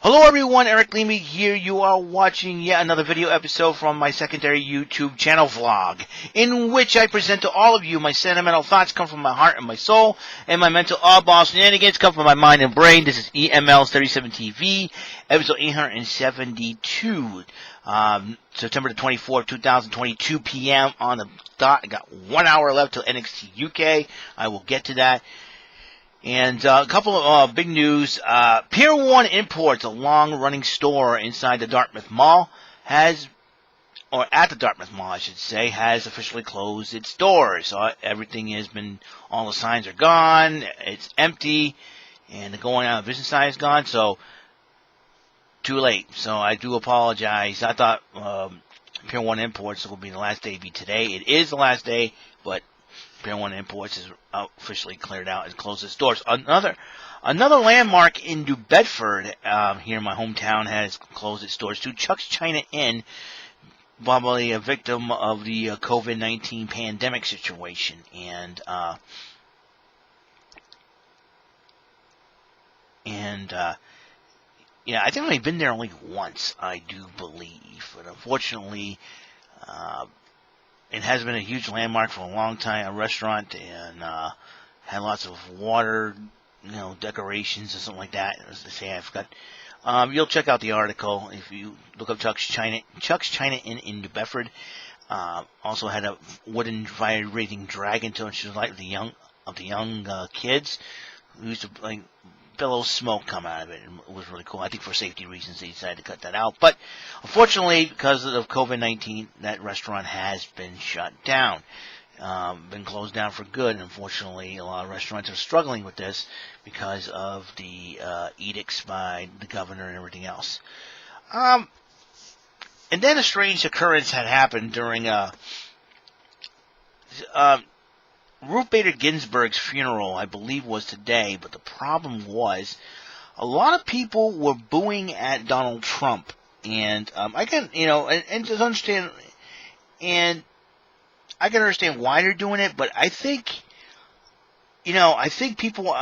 Hello everyone, Eric Leamy here. You are watching yet another video episode from my secondary YouTube channel vlog, in which I present to all of you my sentimental thoughts come from my heart and my soul, and my mental oddball shenanigans come from my mind and brain. This is EML77 TV, episode 872, September the 24th, 2022 p.m. on the dot. I got 1 hour left till NXT UK. I will get to that. And a couple of big news. Pier 1 Imports, a long-running store inside the Dartmouth Mall, or at the Dartmouth Mall, I should say, has officially closed its doors. So everything has been, all the signs are gone, it's empty, and the going out of business sign is gone, so too late. So I do apologize. I thought Pier 1 Imports will be the last day, be today. It is the last day, but Pier 1 Imports is officially cleared out and closed its doors. Another landmark in New Bedford, here in my hometown, has closed its doors too. Chuck's China Inn, probably a victim of the COVID-19 pandemic situation. And yeah, I think I've only been there only once, I do believe. But unfortunately, it has been a huge landmark for a long time, a restaurant, and had lots of water, decorations and something like that. As I say, I forgot. You'll check out the article if you look up Chuck's China Inn in New Bedford. Also had a wooden vibrating dragon to it, like the young kids who used to billow smoke come out of it. It was really cool. I think for safety reasons they decided to cut that out. But unfortunately, because of COVID-19, that restaurant has been shut down, been closed down for good. And unfortunately, a lot of restaurants are struggling with this because of the edicts by the governor and everything else. And then a strange occurrence had happened during Ruth Bader Ginsburg's funeral, I believe, was today, but the problem was a lot of people were booing at Donald Trump, and I can, and just understand, and I can understand why they're doing it, but I think, people,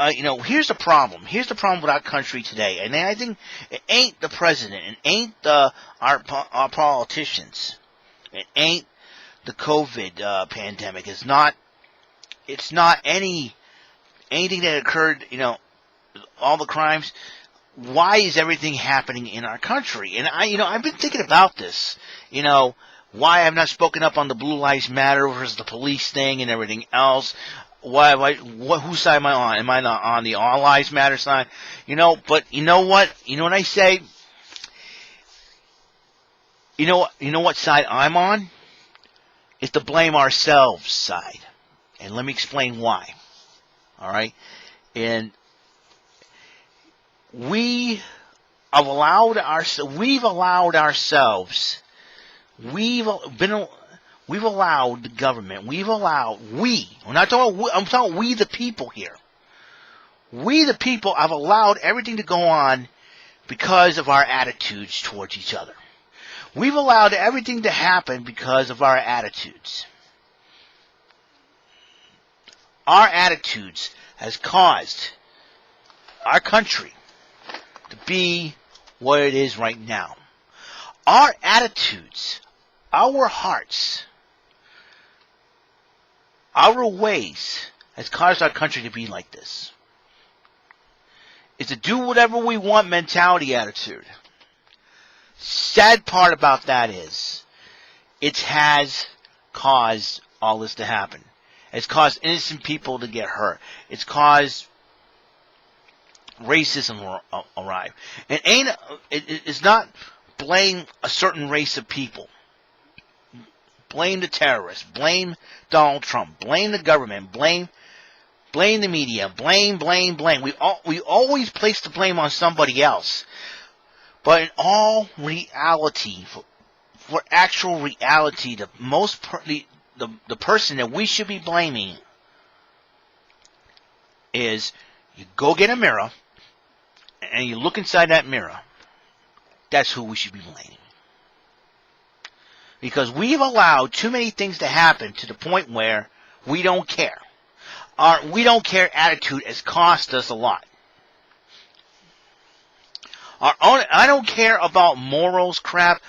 here's the problem. Here's the problem with our country today, and I think it ain't the president, it ain't our politicians, it ain't the COVID pandemic. It's not anything that occurred, all the crimes. Why is everything happening in our country? And I've been thinking about this, why I've not spoken up on the Blue Lives Matter versus the police thing and everything else. Whose side am I on? Am I not on the All Lives Matter side? But you know what? You know what I say? You know what side I'm on? It's the blame ourselves side. And let me explain why. All right? And we've allowed ourselves, we're not talking, I'm talking we the people here. We the people have allowed everything to go on because of our attitudes towards each other. We've allowed everything to happen because of our attitudes. Our attitudes has caused our country to be what it is right now. Our attitudes, our hearts, our ways has caused our country to be like this. It's a do whatever we want mentality attitude. Sad part about that is it has caused all this to happen. It's caused innocent people to get hurt. It's caused racism to arrive. And it's not blame a certain race of people. Blame the terrorists. Blame Donald Trump. Blame the government. Blame the media. Blame. We always place the blame on somebody else. But in all reality, for actual reality, the person that we should be blaming is you go get a mirror and you look inside that mirror. That's who we should be blaming. Because we've allowed too many things to happen to the point where we don't care. Our we don't care attitude has cost us a lot. Our own. I don't care about morals crap.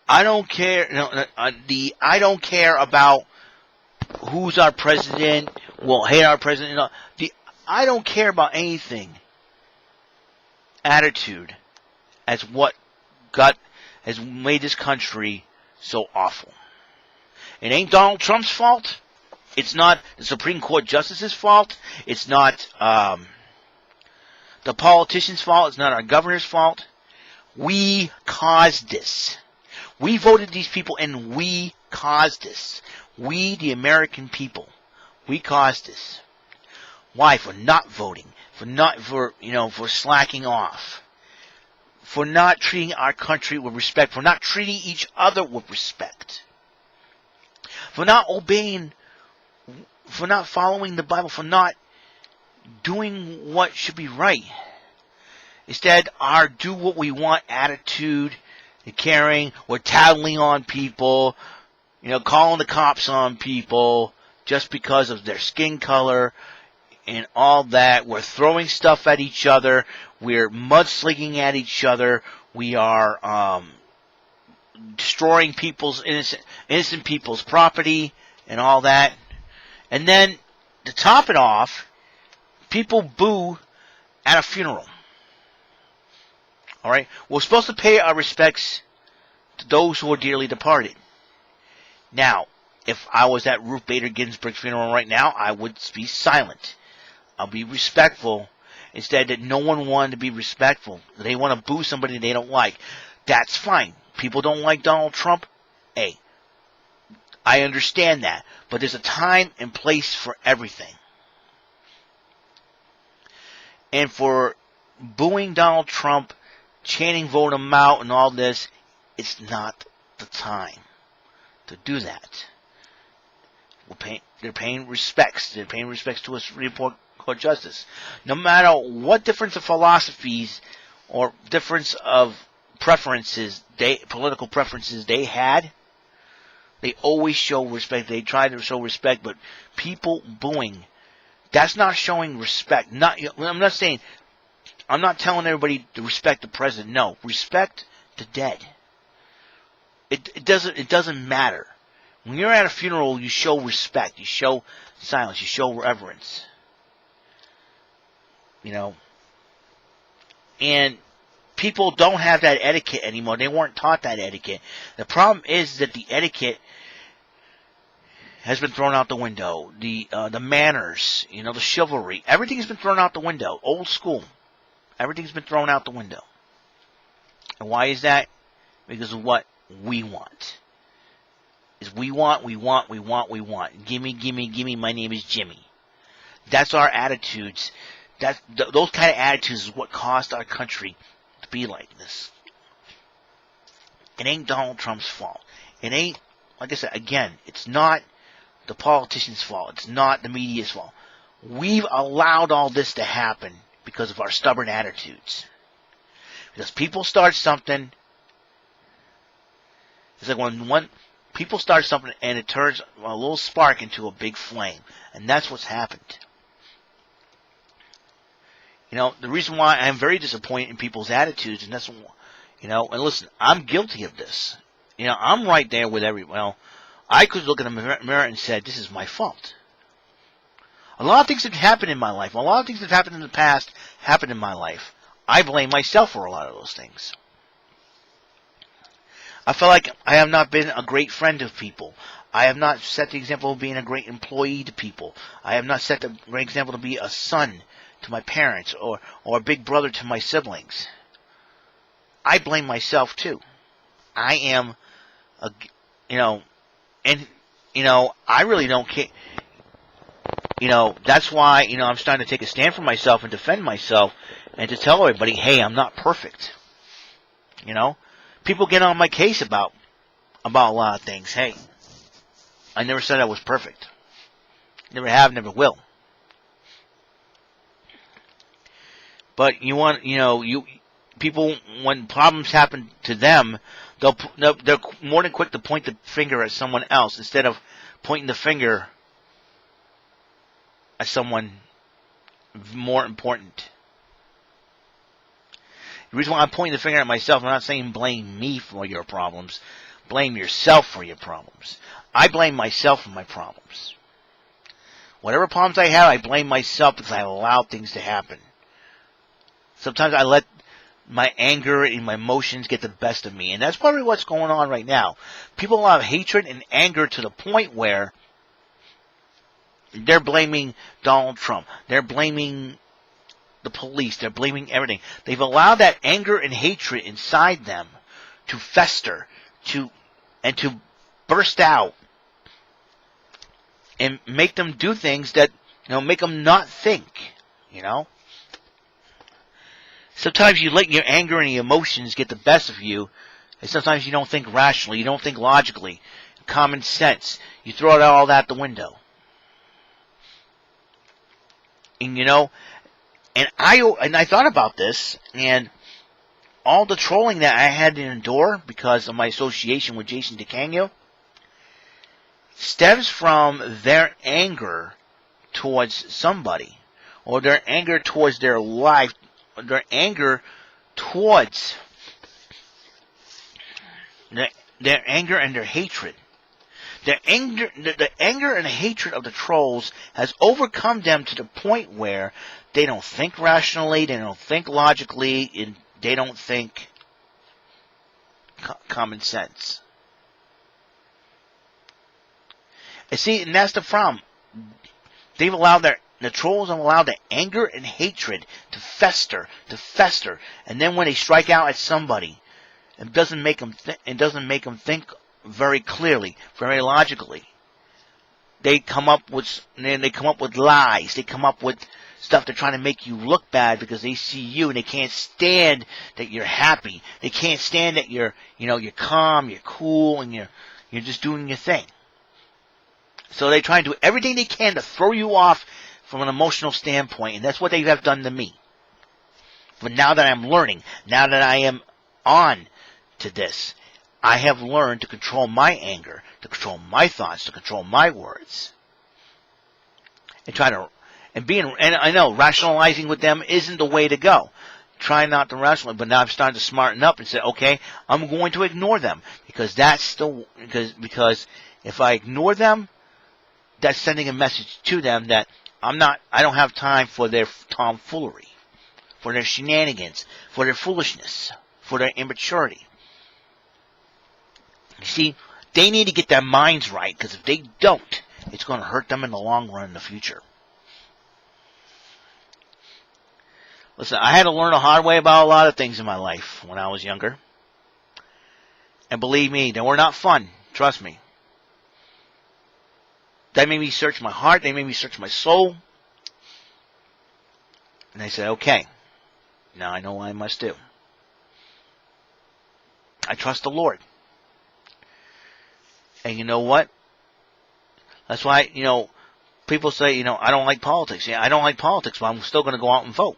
I don't care. I don't care about who's our president. We'll hate our president. I don't care about anything. Attitude as what has made this country so awful. It ain't Donald Trump's fault. It's not the Supreme Court justice's fault. It's not the politician's fault. It's not our governor's fault. We caused this. We voted these people, and we caused this. We, the American people, we caused this. Why? For not voting. For slacking off. For not treating our country with respect. For not treating each other with respect. For not obeying. For not following the Bible. For not doing what should be right. Instead, our do what we want attitude, the caring, we're tattling on people, calling the cops on people just because of their skin color and all that. We're throwing stuff at each other. We're mudslinging at each other. We are destroying people's innocent people's property and all that. And then, to top it off, people boo at a funeral. Alright? We're supposed to pay our respects to those who are dearly departed. Now, if I was at Ruth Bader Ginsburg's funeral right now, I would be silent. I'll be respectful. Instead, that no one wanted to be respectful. They want to boo somebody they don't like. That's fine. People don't like Donald Trump. Hey, I understand that. But there's a time and place for everything. And for booing Donald Trump, chanting vote him out and all this, it's not the time to do that. They're paying respects. They're paying respects to a Supreme Court justice. No matter what difference of philosophies or difference of preferences, political preferences they had, they always show respect. They try to show respect, but people booing, that's not showing respect. I'm not telling everybody to respect the president. No, respect the dead. It doesn't matter. When you're at a funeral, you show respect. You show silence. You show reverence. And people don't have that etiquette anymore. They weren't taught that etiquette. The problem is that the etiquette has been thrown out the window. The manners, the chivalry, everything's been thrown out the window. Old school. Everything's been thrown out the window. And why is that? Because of what we want. We want. Gimme, my name is Jimmy. That's our attitudes. Those kind of attitudes is what caused our country to be like this. It ain't Donald Trump's fault. It ain't, like I said, again, it's not the politician's fault. It's not the media's fault. We've allowed all this to happen because of our stubborn attitudes. Because people start something, it's like when people start something and it turns a little spark into a big flame. And that's what's happened. The reason why I'm very disappointed in people's attitudes, and that's, and listen, I'm guilty of this. I'm right there with everyone. I could look in the mirror and said, this is my fault. A lot of things have happened in my life. A lot of things that happened in the past happened in my life. I blame myself for a lot of those things. I feel like I have not been a great friend of people. I have not set the example of being a great employee to people. I have not set the great example to be a son to my parents or a big brother to my siblings. I blame myself too. I am, I really don't care. That's why, I'm starting to take a stand for myself and defend myself and to tell everybody, hey, I'm not perfect. People get on my case about a lot of things. Hey, I never said I was perfect. Never have, never will. But people, when problems happen to them, they're more than quick to point the finger at someone else instead of pointing the finger at someone more important. The reason why I'm pointing the finger at myself, I'm not saying blame me for your problems. Blame yourself for your problems. I blame myself for my problems. Whatever problems I have, I blame myself because I allow things to happen. Sometimes I let my anger and my emotions get the best of me. And that's probably what's going on right now. People have hatred and anger to the point where they're blaming Donald Trump. They're blaming the police. They're blaming everything. They've allowed that anger and hatred inside them to fester, to burst out and make them do things that, make them not think, Sometimes you let your anger and your emotions get the best of you, and sometimes you don't think rationally, you don't think logically, common sense. You throw it all out the window. And and I thought about this, and all the trolling that I had to endure because of my association with Jason DeCanio stems from their anger towards somebody, or their anger towards their life, or their anger towards their anger and their hatred. The anger and hatred of the trolls has overcome them to the point where they don't think rationally, they don't think logically, and they don't think common sense. And see, and that's the problem. They've allowed the trolls have allowed the anger and hatred to fester, and then when they strike out at somebody, it doesn't make them think very clearly, very logically. They come up with lies. They come up with stuff they're trying to make you look bad because they see you and they can't stand that you're happy. They can't stand that you're calm, you're cool, and you're just doing your thing. So they try and do everything they can to throw you off from an emotional standpoint, and that's what they have done to me. But now that I'm learning, now that I am on to this, I have learned to control my anger, to control my thoughts, to control my words. And I know rationalizing with them isn't the way to go. Try not to rationalize, but now I'm starting to smarten up and say, okay, I'm going to ignore them because because if I ignore them, that's sending a message to them that I don't have time for their tomfoolery, for their shenanigans, for their foolishness, for their immaturity. You see, they need to get their minds right, because if they don't, it's going to hurt them in the long run in the future. Listen, I had to learn the hard way about a lot of things in my life when I was younger. And believe me, they were not fun. Trust me. They made me search my heart. They made me search my soul. And I said, okay, now I know what I must do. I trust the Lord. And you know what? That's why, people say, I don't like politics. Yeah, I don't like politics, but I'm still going to go out and vote.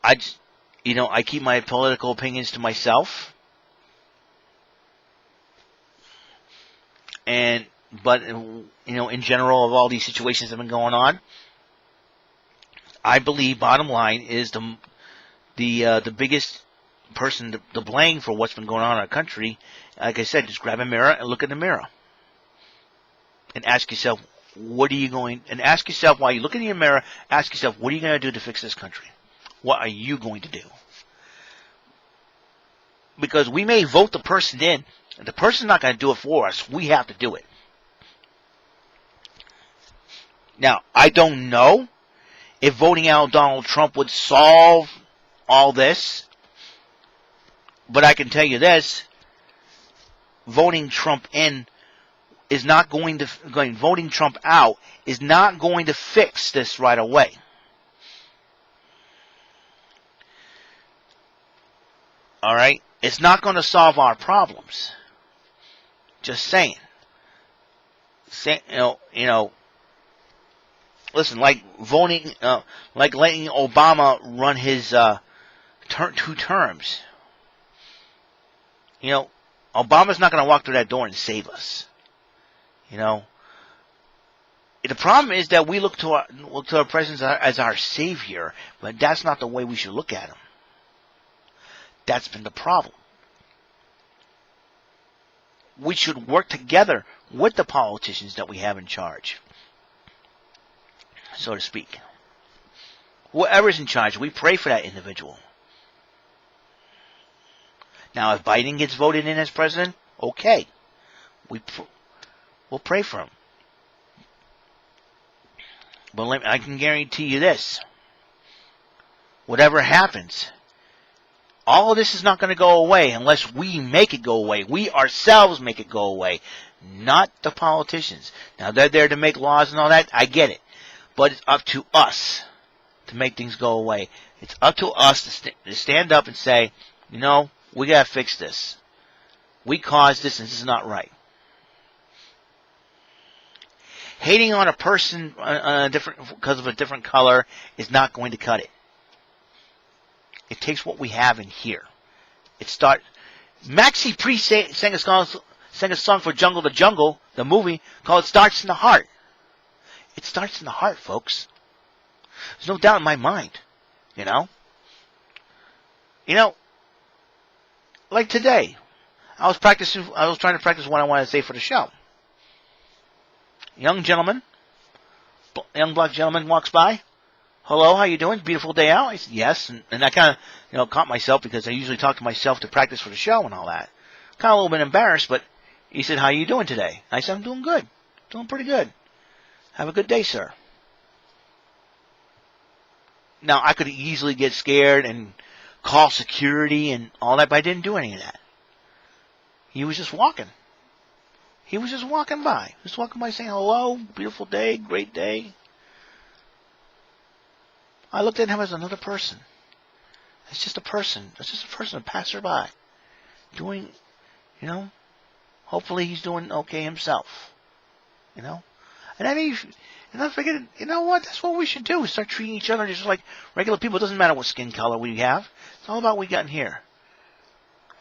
I keep my political opinions to myself. But in general, of all these situations that have been going on, I believe, bottom line, is the biggest person to blame for what's been going on in our country. Like I said, just grab a mirror and look in the mirror, and ask yourself, and ask yourself, while you look in your mirror, ask yourself, what are you going to do to fix this country? What are you going to do? Because we may vote the person in, and the person's not going to do it for us. We have to do it. Now, I don't know if voting out Donald Trump would solve all this, but I can tell you this: voting Trump in is not voting Trump out is not going to fix this right away. All right? It's not going to solve our problems. Just saying. Listen, like voting, like letting Obama run his 2 terms. Obama's not going to walk through that door and save us. The problem is that we look to our president as our savior, but that's not the way we should look at him. That's been the problem. We should work together with the politicians that we have in charge, so to speak. Whoever's in charge, we pray for that individual. Now, if Biden gets voted in as president, okay. We'll pray for him. But I can guarantee you this. Whatever happens, all of this is not going to go away unless we make it go away. We ourselves make it go away, not the politicians. Now, they're there to make laws and all that. I get it. But it's up to us to make things go away. It's up to us to stand up and say, you know, we got to fix this. We caused this, and this is not right. Hating on a person because of a different color is not going to cut it. It takes what we have in here. Maxi Priest sang a song for Jungle to Jungle, the movie, called It Starts in the Heart. It starts in the heart, folks. There's no doubt in my mind, you know. Like today, I was trying to practice what I wanted to say for the show. Young black gentleman walks by. Hello, how you doing? Beautiful day out? I said, yes. And I kind of, caught myself because I usually talk to myself to practice for the show and all that. Kind of a little bit embarrassed, but he said, how you doing today? I said, I'm doing good. Doing pretty good. Have a good day, sir. Now, I could easily get scared and call security and all that, but I didn't do any of that. He was just walking. He was just walking by. Just walking by saying, hello, beautiful day, great day. I looked at him as another person. It's just a person. It's just a person, a passerby. Doing, hopefully he's doing okay himself. And I mean, and I figured, you know what, that's what we should do. Start treating each other just like regular people. It doesn't matter what skin color we have. It's all about what we got in here.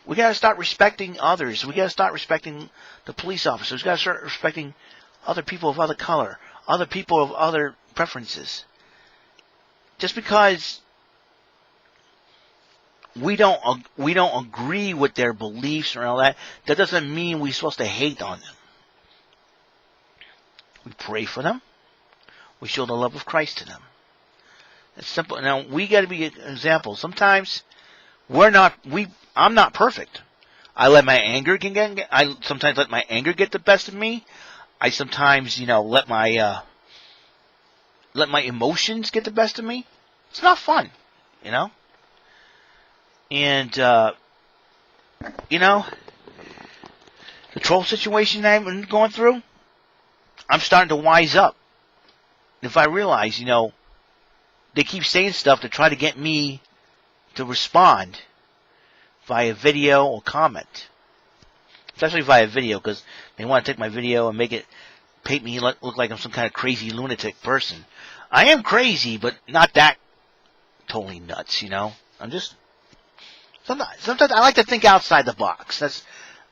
We got to start respecting others. We got to start respecting the police officers. We got to start respecting other people of other color, other people of other preferences. Just because we don't agree with their beliefs or all that, that doesn't mean we're supposed to hate on them. We pray for them. We show the love of Christ to them. It's simple. Now we got to be an example. Sometimes I'm not perfect. I sometimes let my anger get the best of me. I sometimes, let my emotions get the best of me. It's not fun, And the troll situation I've been going through, I'm starting to wise up. If I realize, they keep saying stuff to try to get me to respond via video or comment. Especially via video, because they want to take my video and paint me look like I'm some kind of crazy lunatic person. I am crazy, but not that totally nuts, I'm just... Sometimes I like to think outside the box.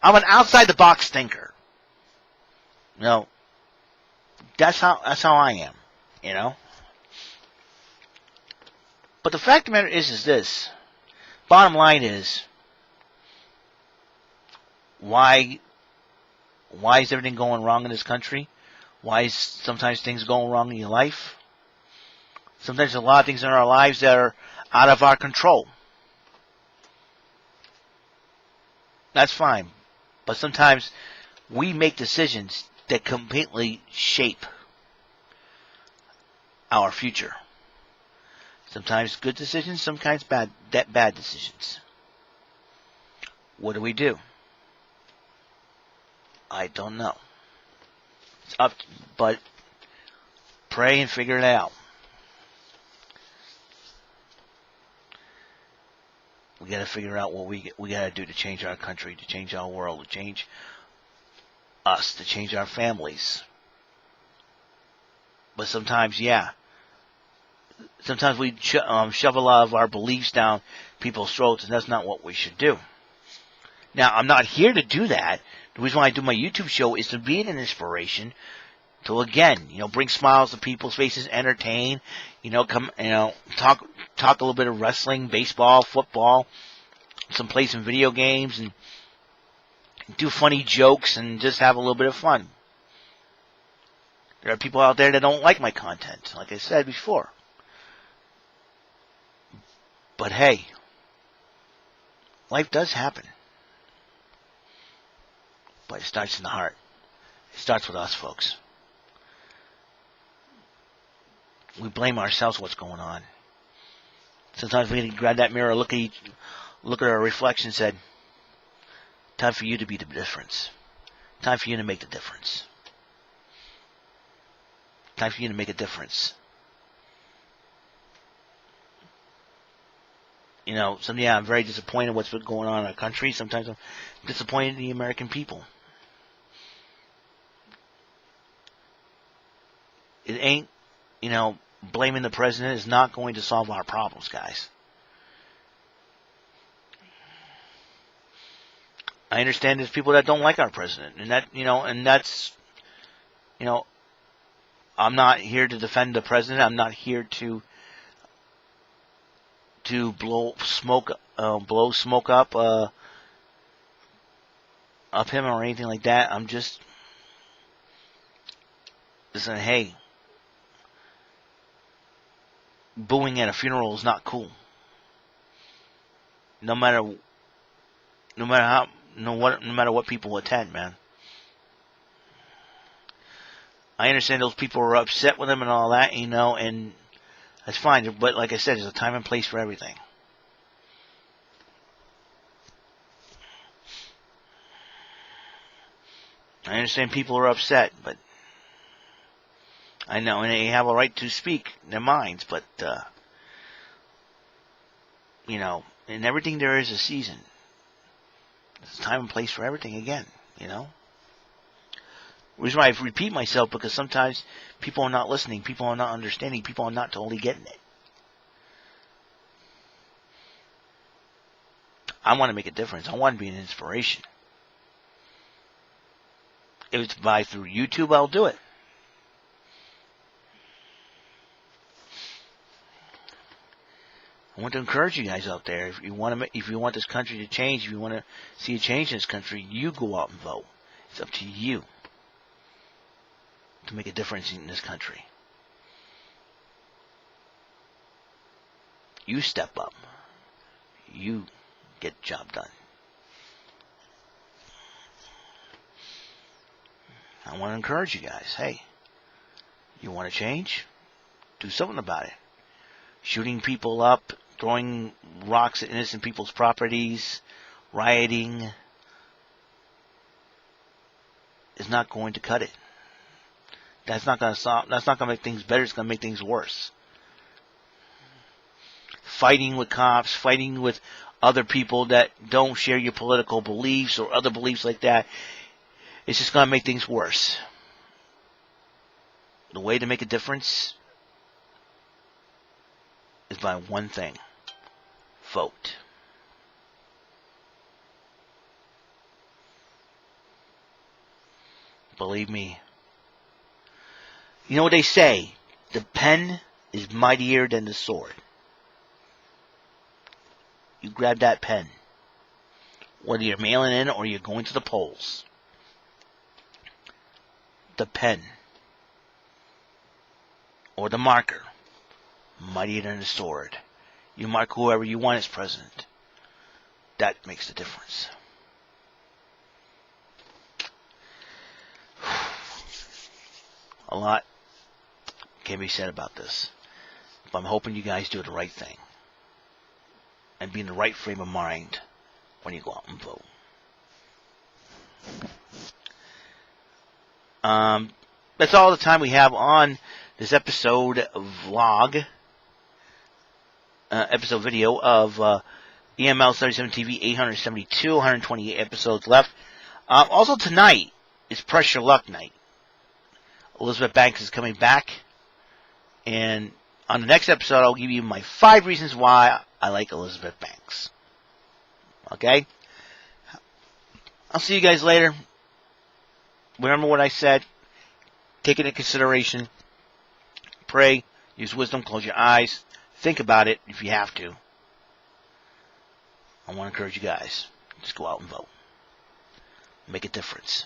I'm an outside the box thinker. That's how I am, But the fact of the matter is this. Bottom line is, why is everything going wrong in this country? Why is sometimes things going wrong in your life? Sometimes there's a lot of things in our lives that are out of our control. That's fine. But sometimes we make decisions that completely shape our future. Sometimes good decisions, sometimes bad decisions. What do? I don't know. It's up to, but pray and figure it out. We got to figure out what we got to do to change our country, to change our world, to change us, to change our families. But sometimes, sometimes we shove a lot of our beliefs down people's throats, and that's not what we should do. Now, I'm not here to do that. The reason why I do my YouTube show is to be an inspiration to again, bring smiles to people's faces, entertain, talk a little bit of wrestling, baseball, football, play some video games, and do funny jokes and just have a little bit of fun. There are people out there that don't like my content, like I said before. But hey, life does happen. But it starts in the heart. It starts with us, folks. We blame ourselves for what's going on. Sometimes we need to grab that mirror, look at our reflection and said, time for you to be the difference. Time for you to make the difference. Time for you to make a difference. I'm very disappointed in what's been going on in our country. Sometimes I'm disappointed in the American people. It ain't, blaming the president is not going to solve our problems, guys. I understand there's people that don't like our president, and that's, I'm not here to defend the president. I'm not here to blow smoke up him or anything like that. I'm just saying, hey, booing at a funeral is not cool. No matter what people attend, man. I understand those people are upset with him and all that, and that's fine. But like I said, there's a time and place for everything. I understand people are upset, but I know, and they have a right to speak their minds, but, in everything there is a season. There's a time and place for everything again, The reason why I repeat myself, because sometimes people are not listening, people are not understanding, people are not totally getting it. I want to make a difference. I want to be an inspiration. If it's through YouTube, I'll do it. I want to encourage you guys out there. If you want this country to change, if you want to see a change in this country, you go out and vote. It's up to you to make a difference in this country. You step up. You get the job done. I want to encourage you guys. Hey, you want to change? Do something about it. Shooting people up, throwing rocks at innocent people's properties, rioting is not going to cut it. That's not going to solve. That's not going to make things better. It's going to make things worse. Fighting with cops, fighting with other people that don't share your political beliefs or other beliefs like that, it's just going to make things worse. The way to make a difference is by one thing. Vote. Believe me. You know what they say? The pen is mightier than the sword. You grab that pen. Whether you're mailing in or you're going to the polls. The pen. Or the marker. Mightier than the sword. You mark whoever you want as president. That makes the difference. A lot can be said about this. But I'm hoping you guys do the right thing. And be in the right frame of mind when you go out and vote. That's all the time we have on this episode vlog. Episode video of EML77 TV 872, 128 episodes left. Also tonight is Pressure Luck Night. Elizabeth Banks is coming back. And on the next episode, I'll give you my 5 reasons why I like Elizabeth Banks. Okay? I'll see you guys later. Remember what I said. Take it into consideration. Pray. Use wisdom. Close your eyes. Think about it if you have to. I want to encourage you guys. Just go out and vote. Make a difference.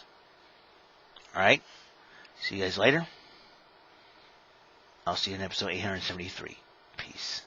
Alright? See you guys later. I'll see you in episode 873. Peace.